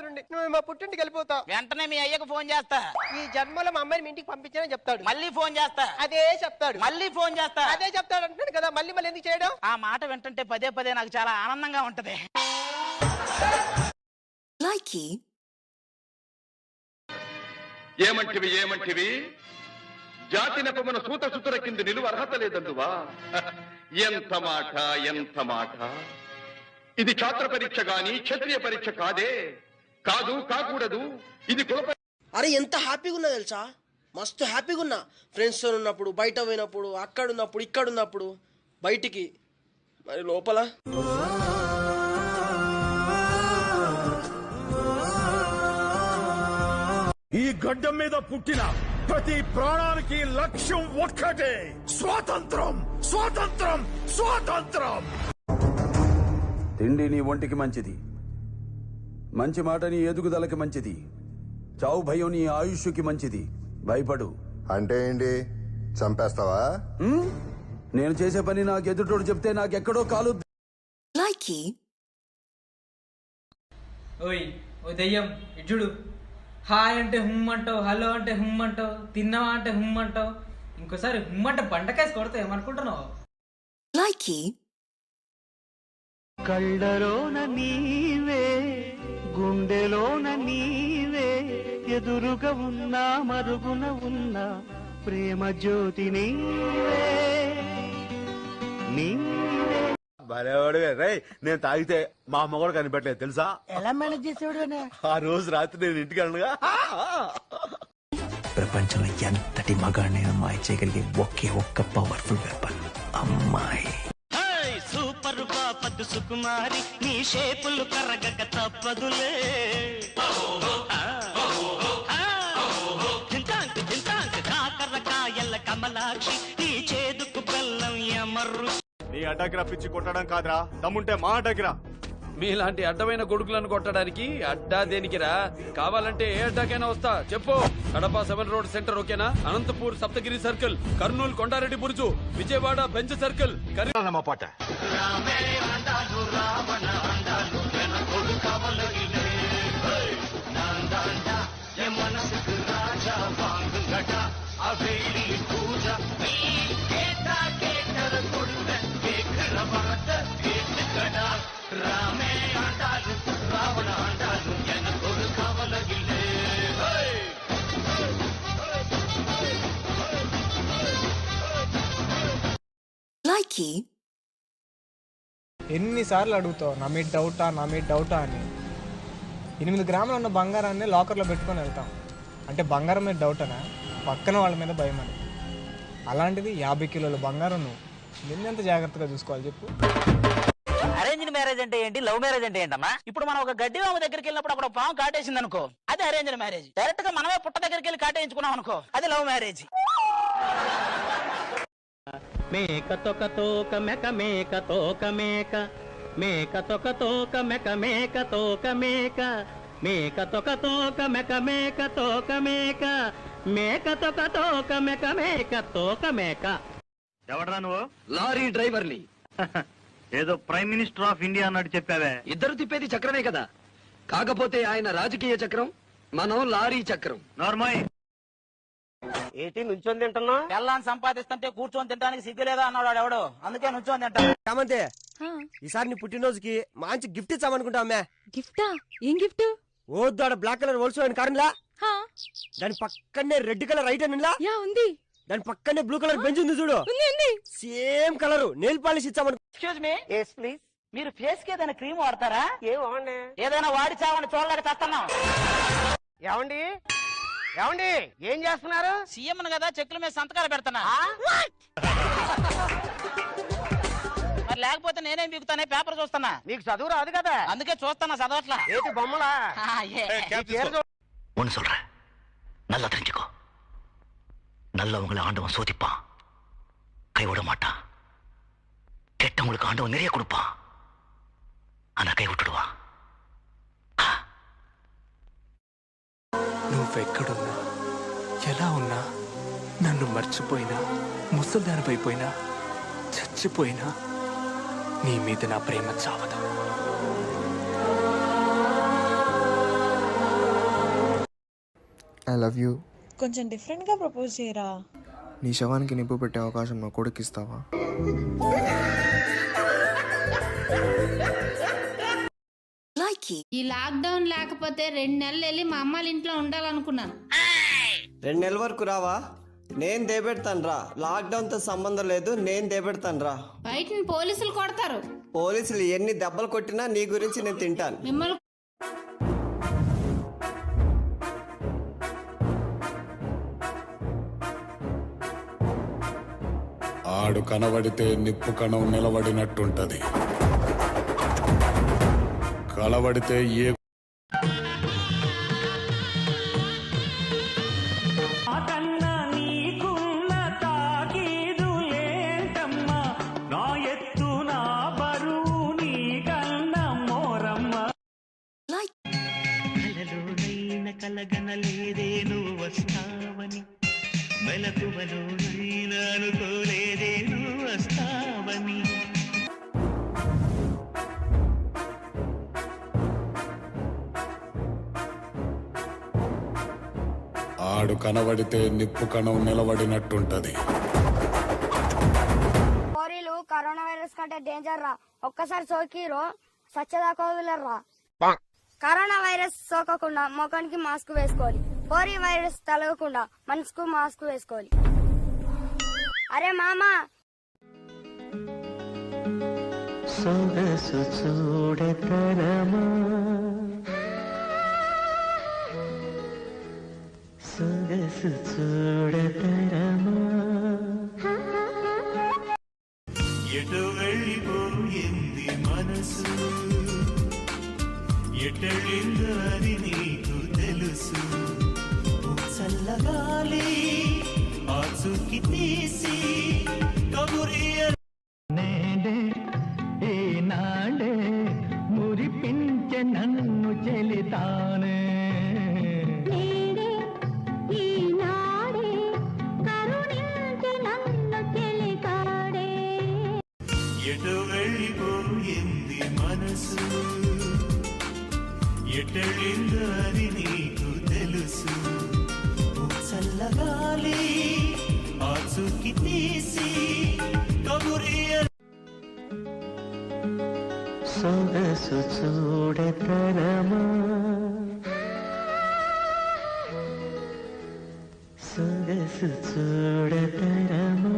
నువ్వు మా పుట్టింటికి వెళ్ళిపోతావు. వెంటనే మీ అయ్యకు ఫోన్ చేస్తా. ఈ జన్మలో మా అమ్మాయిని మీ ఇంటికి పంపించానని చెప్తాడు. మళ్ళీ ఫోన్ చేస్తా. అదే చెప్తాడు. మళ్ళీ ఫోన్ చేస్తా. అదే చెప్తాడు అంటున్నాడు కదా, మళ్ళీ మళ్ళీ ఎందుకు చేయడం? ఆ మాట వింటుంటే పదే పదే నాకు చాలా ఆనందంగా ఉంటది. ఏమంటివి జాతి నెపమున సూత సుతుర కింద నిలువ అర్హత లేదందువా? ఎంత మాట. ఇది ఛాత్ర పరీక్ష గాని క్షత్రియ పరీక్ష కాదే. కాకూడదు. ఇది కుల. అరే ఎంత హ్యాపీగా ఉన్నా తెలుసా, మస్తు హ్యాపీగా ఉన్నా. ఫ్రెండ్స్తో ఉన్నప్పుడు, బయట పోయినప్పుడు, అక్కడ ఉన్నప్పుడు, ఇక్కడ ఉన్నప్పుడు, బయటికి మరి లోపల ఈ గడ్డం మీద పుట్టిన ప్రతి ప్రాణానికి లక్ష్యం ఒక్కటే, స్వాతంత్రం. తిండి నీ ఒంటికి మంచిది, మంచి మాట నీ ఎదుగుదలకి మంచిది, చావు భయం నీ ఆయుష్కి మంచిది. భయపడు. అంటే ఏంటి, చంపేస్తావా? నేను చేసే పని నాకు ఎదుటోడు చెప్తే నాకెక్కడో కాలు. ఓయ్ ఓ దెయ్యం ఇడ్జుడు, హాయ్ అంటే హుమ్ అంటావు, హలో అంటే హుమ్ అంటావు, తిన్నావా అంటే హుమ్ అంటావు. ఇంకోసారి హుమ్ అంటే బండకేసి కొడతావు, ఏమనుకుంటున్నావు? కళ్ళలోన నీవే, గుండెలోన నీవే, ఎదురుగా ఉన్నా మరుగున ఉన్నా ప్రేమ జ్యోతి నీవే. నేను తాగితే మా అమ్మ కూడా కనిపెట్టలేదు తెలుసా? ఎలా మేనేజ్ చేసేవాడు? ఆ రోజు రాత్రి నేను ఇంటికి వెళ్ళగా ప్రపంచంలో ఎంతటి మగాడిని అమ్మాయి చేయగలిగే ఒకే ఒక్క పవర్ఫుల్ వెపన్ అమ్మాయి. సూపర్ పాపద్దు సుకుమారి, నీ షేపులు కరగక తప్పదులే. కాకరకాయల కమలాక్షి, నీ చేదుకు బెల్లం ఎమర్రు. నీ అడ్డగిరా పిచ్చి కొట్టడం కాదురా, దమ్ముంటే మా అడ్డగిరా. మీలాంటి అడ్డమైన గొడుగులను కొట్టడానికి అడ్డా దేనికిరా? కావాలంటే ఏ అడ్డాకైనా వస్తా. చెప్పు. కడప 7 రోడ్ సెంటర్ ఓకేనా? Anantapur Saptagiri circle, Kurnool Kondareddy Burju, Vijayawada bench circle. పాట ఎన్నిసార్లు అడుగుతావు నా మీద డౌటా అని. 8 గ్రాములు ఉన్న బంగారాన్ని లాకర్లో పెట్టుకొని వెళ్తాం అంటే బంగారం మీద డౌటనా? పక్కన వాళ్ళ మీద భయం అని. అలాంటిది 50 కిలోల బంగారం నువ్వు నిన్నెంత జాగ్రత్తగా చూసుకోవాలి చెప్పు. అరేంజ్డ్ మ్యారేజ్ అంటే ఏంటి, లవ్ మ్యారేజ్ అంటే ఏంటమ్మా? ఇప్పుడు మనం ఒక గడ్డి వాము దగ్గరికి వెళ్ళినప్పుడు అక్కడ పాము కాటేసింది అనుకో, అది అరేంజ్డ్ మ్యారేజ్. డైరెక్ట్ గా మనమే పుట్ట దగ్గరికి వెళ్ళి కాటేయించుకున్నాం అనుకో, అది లవ్ మ్యారేజ్. మేక తొక తోక మెక మేక తోక మేక, మేక తొక తోక మెక మేక తోక మేక, మేక తొక తోక మెక మేక తోక మేక, మేక తొక తోక మెక మేక తోక మేక. ఎవడరా నువ్వు? లారీ డ్రైవర్ని. ఏదో ప్రైమ్ మినిస్టర్ ఆఫ్ ఇండియా అన్నట్టు చెప్పావే. ఇద్దరు తిప్పేది చక్రమే కదా, కాకపోతే ఆయన రాజకీయ చక్రం, మనం లారీ చక్రం. నార్మల్ ఏంటి నుంచొని తింటున్నా? పెళ్ళాన్ని సంపాదిస్తుంటే కూర్చొని తినడానికి సిగ్గులేదా అన్నాడు ఎవడు, అందుకే నుంచొని తింటాను. కామంతే ఈసారి నీ పుట్టినరోజుకి మంచి గిఫ్ట్ ఇచ్చామనుకుంటా. అమ్మే గిఫ్టా? ఏం గిఫ్ట్? ఓద్దాడ బ్లాక్ కలర్ వోల్స్ కారణంలా, దాని పక్కనే రెడ్ కలర్ ఐటమ్ ఉంది, దాని పక్కనే బ్లూ కలర్ బెంచ్ ఉంది చూడు, సేమ్ కలర్ నెయిల్ పాలిష్ ఇచ్చామను. Excuse me. yes please. మీరు ఫేస్ కి ఏదైనా క్రీమ్ వాడతారా? ఏమండి ఏదైనా వాడి చావని చూడలేక చేస్తున్నాం. ఏమండి ఏమండి ఏం చేస్తున్నారు? సీఎం కదా, చెక్కుల మీద సంతకాలు పెడతానా? మరి లేకపోతే నేనేం బిగుతానే, పేపర్ చూస్తున్నా. నీకు చదువు రాదు కదా, అందుకే చూస్తున్నా, చదవట్లా. ఏంటి బొమ్మలా? ஒன்னு சொல்றேன், நல்லா தெரிஞ்சுக்கோ. நல்லவங்களை ஆண்டவன் சோதிப்பான், கைவிட மாட்டான். கெட்டவங்களுக்கு ஆண்டவன் நிறைய கொடுப்பான், ஆனா கை விட்டுடுவான். నువ్వెక్కడున్నా, ఎలా ఉన్నా, నన్ను మర్చిపోయినా, ముసల్దానిపైపోయినా, చచ్చిపోయినా, నీ మీద నా ప్రేమ చావదు. I love you. కొంచెం డిఫరెంట్ గా ప్రపోజ్ చేయరా. నీ శవానికి నిప్పు పెట్టే అవకాశం నా కొడుకు ఇస్తావా? ఈ లాక్డౌన్ లేకపోతే 2 నెలలు వెళ్ళి మా అమ్మాళ్ళ ఇంట్లో ఉండాలనుకున్నాను. 2 నెలల వరకు రావా? నేను దేపెడతాను రా. లాక్డౌన్ తో సంబంధం లేదు, నేను దేపెడతాను రా. బయట పోలీసులు కొడతారు. పోలీసులు ఎన్ని దెబ్బలు కొట్టినా నీ గురించి నేను తింటాను. మిమ్మల్ని ఆడు కనబడితే నిప్పు కణం నిలబడినట్టుంటది, కలబడితే ఏ కలగనలేదే నువ్వు వస్తావని, మెలకువలో అనుకోలేదే నువ్వు వస్తావని. ఆడు కనబడితే నిప్పు కణం నిలబడినట్టుంటది. కరోనా వైరస్ కంటే డేంజర్ రా. ఒక్కసారి సోకిరో సచ్చదాకా వదిలేరా. కరోనా వైరస్ సోకకుండా ముఖానికి మాస్క్ వేసుకోవాలి. కోరి వైరస్ తలగకుండా మనసుకు మాస్క్ వేసుకోవాలి. అరే మామా, సొగసు చూడతరమా, సొగసు చూడతరమా, ఎటు వెళ్ళిపోయింది మనసు, ఎటెళ్ళిందో అది నీకు తెలుసు. చల్లగాలి ఆచుకి తీసి కబురియ నేడే ఈనాడే మురిపించే నన్ను చెలితానే. ఎటు వెళ్ళిపోయింది మనసు, ఎటెళ్ళిందో అది నీకు తెలుసు. చల్లగాలి ఆచుకి తీసి కబురియ సొగసు చూడతరమా, సొగసు చూడతరమా.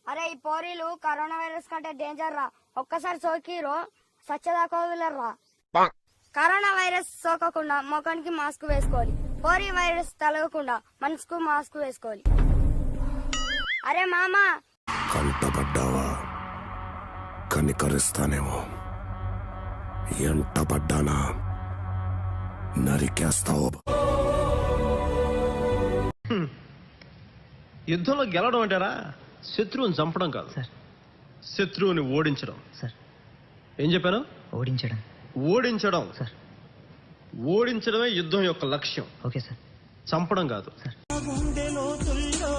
అరే ఈ పోరీలు కరోనా వైరస్ కంటే డేంజర్ రా. ఒక్కసారి సోకిరో సచ్చదాకా వదిలేరా. కరోనా వైరస్ సోకకుండా ముఖానికి మాస్క్ వేసుకోవాలి. కోరి వైరస్ తలగకుండా మనసుకు మాస్క్ వేసుకోవాలి. అరే మామా, కంటపడ్డావా? కనికరిస్తానేమో. ఎంటపడ్డానా నరికేస్తావు. యుద్ధంలో గెలవడం అంటారా శత్రువుని చంపడం కాదు, శత్రువుని ఓడించడం. ఏం చెప్పాను? ఓడించడం. ఓడించడం ఓడించడమే యుద్ధం యొక్క లక్ష్యం. Okay sir. చంపడం కాదు. గుండె లోతుల్లో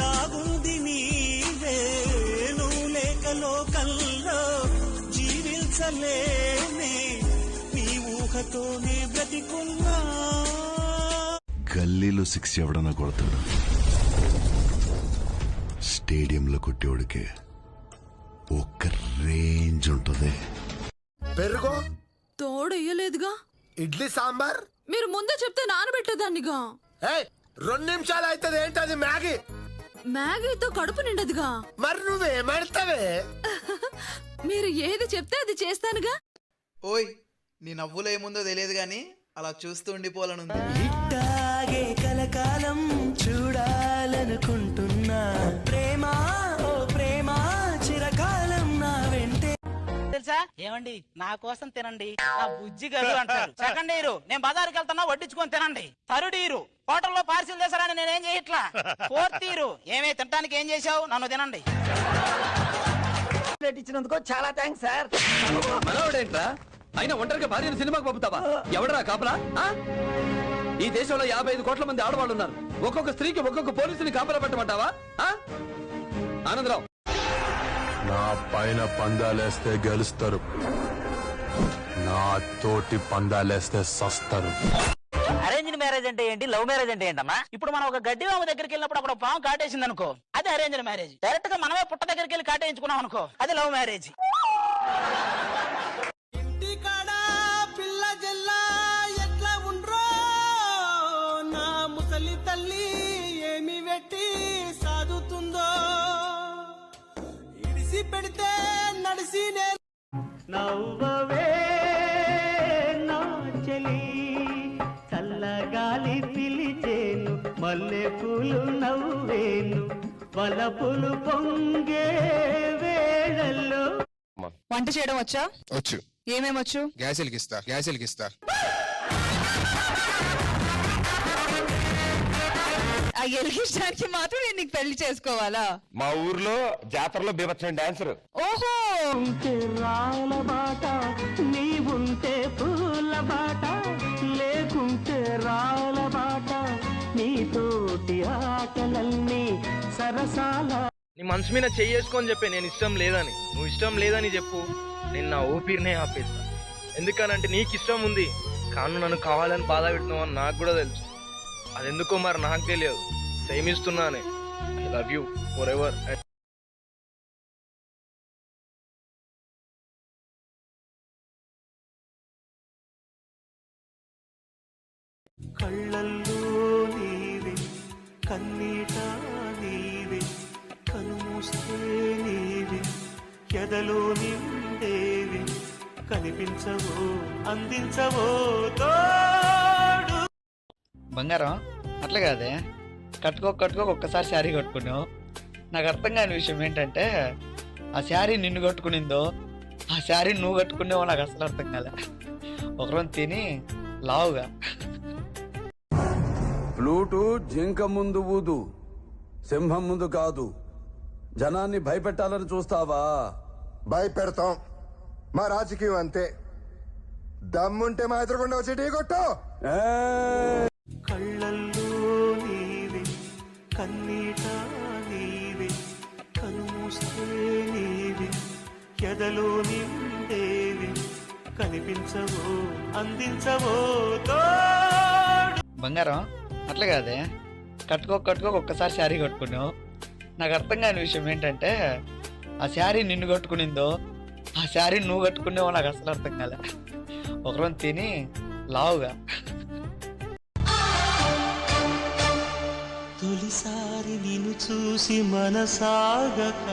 దాగుంది నీవే, నువ్వు లేక లోకల్లో జీవించలేనే, నీ ఊహతోనే బ్రతికున్నా. గల్లీలో 6 ఎవడన్నా కొడతాడు, స్టేడియంలో కొట్టేవాడికి ఒక్క రేంజ్ ఉంటుంది. పెరుగో తోడెయ్యలేదుగా. ఇడ్లీ సాంబార్ మీరు ముందే చెప్తే నానబెట్టేదాన్నిగా. 2 నిమిషాలు అవుతుంది. ఏంటది? మ్యాగీ. మ్యాగీతో కడుపు నిండదుగా. మరి నువ్వేమడతావే? మీరు ఏది చెప్తే అది చేస్తానుగా. ఓయ్, నీ నవ్వులో ఏముందో తెలియదు గాని అలా చూస్తూ ఉండిపోవాలనుంది. ఇట్టాగే కలకాలం చూడాలనుకుంటున్నా, ప్రేమ ఓ ప్రేమ చిరకాలం నా వెంటే. తెలుసా ఏమండి, నా కోసం తినండి, నా బుజ్జి గారు అంటారు. సెకండ్ ఇయర్ నేను బజార్కి వెళ్తున్నా, వడ్డించుకొని తినండి. థర్డ్ ఇయర్ హోటల్లో పార్సిల్ చేశారని నేనేం చేయట్లా. ఫోర్త్ ఇయర్ ఏమే తినడానికి ఏం చేశావు, నన్ను తినండి. ఇచ్చినందుకు చాలా థ్యాంక్స్ సార్. మనోడేంట్రా అయినా ఒంటరిగా భార్యను సినిమాకి పంపుతావా? ఎవడరా కాపలా? ఈ దేశంలో 55 కోట్ల మంది ఆడవాళ్ళు ఉన్నారు. ఒక్కొక్క స్త్రీకి ఒక్కొక్క పోలీసుని కాపలా పెట్టమంటావా? ఆనందరావు, నా పైన పందాలేస్తే గెలుస్తారు. నా తోటి పందాలేస్తే సస్తారు. అరేంజ్డ్ మ్యారేజ్ అంటే ఏంటి, లవ్ మ్యారేజ్ అంటే ఏంటమ్మా? ఇప్పుడు మనం ఒక గడ్డి వాము దగ్గరికి వెళ్ళినప్పుడు అక్కడ పాము కాటేసింది అనుకో, అది అరేంజ్డ్ మ్యారేజ్. డైరెక్ట్ గా మనమే పుట్ట దగ్గరికి వెళ్ళి కాటేయించుకున్నాం అనుకో, అది లవ్ మ్యారేజ్. పిల్ల జల్లా ఎట్లా ఉండ్రో నా ముసలి తల్లి ఏమి వెట్టి సాదుతుందో ఇడిసి పెడితే నడిసి నవ్వవే నా చెలి, చల్లగాలి పిలిచేను, మల్లె పూలు నవ్వేను, వలపులు పొంగే వేళల్లో. వంట చేయడం వచ్చా? వచ్చు. ఏమేమొచ్చు? గ్యాస్ వెలిగిస్తా. ఆ ఎలిగించడానికి మాత్రం నేను నీకు పెళ్లి చేసుకోవాలా? మా ఊర్లో జాతరలో బీభత్సం డాన్సర్. ఓహో, రాళ్ళ బాట నీవుంటే పూల బాట, లేకుంటే రాళ్ళ బాట, నీతోటి ఆటలన్నీ సరసాల. నీ మనసు మీద చెయ్యేసుకొని చెప్పే నేను ఇష్టం లేదని. నువ్వు ఇష్టం లేదని చెప్పు, నేను నా ఊపిరినే ఆపేస్తా. ఎందుకనంటే నీకు ఇష్టం ఉంది కానీ నన్ను కావాలని బాధ పెడుతున్నావు అని నాకు కూడా తెలుసు. అది ఎందుకో మరి నాకు తెలియదు. ప్రేమిస్తున్నానే. I love you forever. కళ్ళల్లో నీవే, కన్నీట నీవే, కనుమూస్తే నీవే, ఎదలో నిండేవి, కనిపించవో అందించవో తోడు. బంగారం అట్లా కాదే, కట్టుకోక ఒక్కసారి శారీ కట్టుకున్నావు. నాకు అర్థం కాని విషయం ఏంటంటే, ఆ శారీ నిన్ను కట్టుకునిందో ఆ శారీ నువ్వు కట్టుకునేవో నాకు అసలు అర్థం కాలే. ఒకరోజు తిని లావుగా. ఫ్లూటు జింక ముందు ఊదు, సింహం ముందు కాదు. జనాన్ని భయపెట్టాలని చూస్తావా? భయపెడతాం. మా రాజకీయం అంతే. దమ్ముంటే మా ఎదురుకుండా వచ్చి టీ కొట్టు. కళ్ళల్లో నీవే, కన్నీట నీవే, కనుమూస్తే నీవే, ఎదలో నిండేవి, కనిపించవో అందించవో తోడు. బంగారం అట్లా కాదే, కట్టుకోక ఒక్కసారి శారీ కట్టుకున్నావు. నాకు అర్థం కాని విషయం ఏంటంటే, ఆ శారీ నిన్ను కట్టుకునిందో ఆ శారీ నువ్వు కట్టుకునేవో నాకు అసలు అర్థం కాలే. ఒకరోజు తిని లావుగా. తొలిసారి నిన్ను చూసి మనసాగక,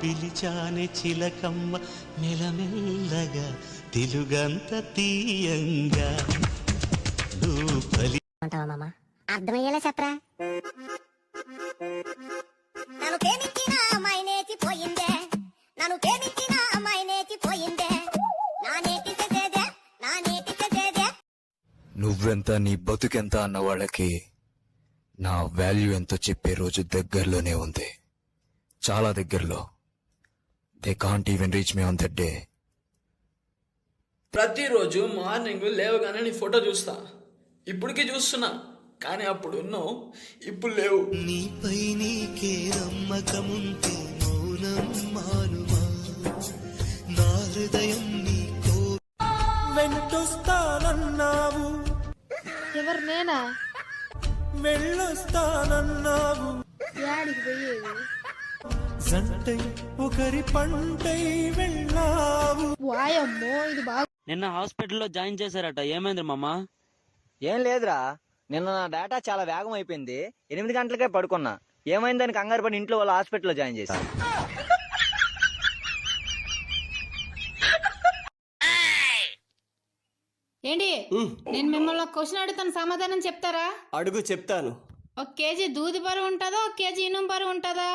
పిలిచానే చిలకమ్మ మెలమెల్లగా, తెలుగంత తీయంగా. అర్థమయ్యేలా చెప్పరా? నన్ను ప్రేమించిన అమ్మాయి నేర్చిపోయిందే, నన్ను ప్రేమించిన అమ్మాయి నేర్చిపోయిందే, నా నేటి చేసేదే. నువ్వెంత నీ బతుకెంత అన్న వాళ్ళకి నా వాల్యూ ఎంతో చెప్పే రోజు దగ్గరలోనే ఉంది, చాలా దగ్గరలో. They can't even reach me on that day. ప్రతిరోజు మార్నింగ్ లేవగానే నీ ఫోటో చూస్తా. ఇప్పటికీ చూస్తున్నా, కానీ అప్పుడు ఉన్నావు, ఇప్పుడు లేవు. నీపై నీకే నమ్మకముంటే మౌనం మానుమా, నా హృదయం నీకో వెంటొస్తానన్నావు. ఎవరు నేనా? వెళ్ళొస్తానన్నావు. యాడికి పోయేది? జంటై ఒకరి పంటై వెళ్ళావు. వాయమ్మో, ఇది బాగా. నిన్న హాస్పిటల్లో జాయిన్ చేశారట, ఏమైంది మామా? ఏం లేదురా, నిన్న నా డేటా చాలా వేగం అయిపోయింది. 8 గంటలకే పడుకున్నా. ఏమైందని కంగారు పడి ఇంట్లో వాళ్ళ హాస్పిటల్లో జాయిన్ చేశారు. ఏంటి, నేను మిమ్మల్ని ఒక క్వశ్చన్ అడుగుతాను, సమాధానం చెప్తారా? అడుగు, చెప్తాను. 1 కేజీ దూది బరువు ఉంటుందా, 1 కేజీ ఇనుము బరువు ఉంటుందా?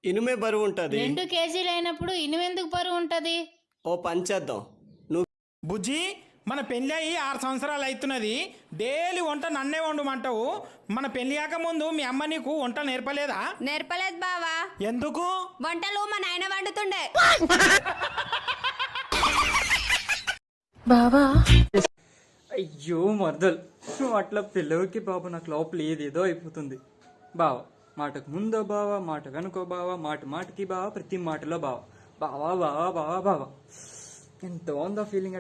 ఇనుమే బరువు ఉంటది. 2 కేజీలు అయినప్పుడు ఇనుము ఎందుకు బరువు ఉంటది? ఓ పంచేద్దాం. నువ్వు బుజ్జి, మన పెళ్లి అయ్యి 6 సంవత్సరాలు అవుతున్నది. డైలీ వంట నన్నే వండమంటావు. మన పెళ్లి కాక ముందు మీ అమ్మ నీకు వంట నేర్పలేదా? నేర్పలేదు బావా. ఎందుకు? వంటలు మా నాయన వండుతుండే. బావా, అయ్యో మర్దల్, నువ్వు అట్లా పిల్లలకి బాబు, నాకు లోపల ఏదేదో అయిపోతుంది. బావ మాటకు ముందో బావ, మాట కనుకో బావ, మాటకి బావ, ప్రతి మాటలో బావ. బావా బావా బావా బావా, ఎంతో ఉందో ఫీలింగ్.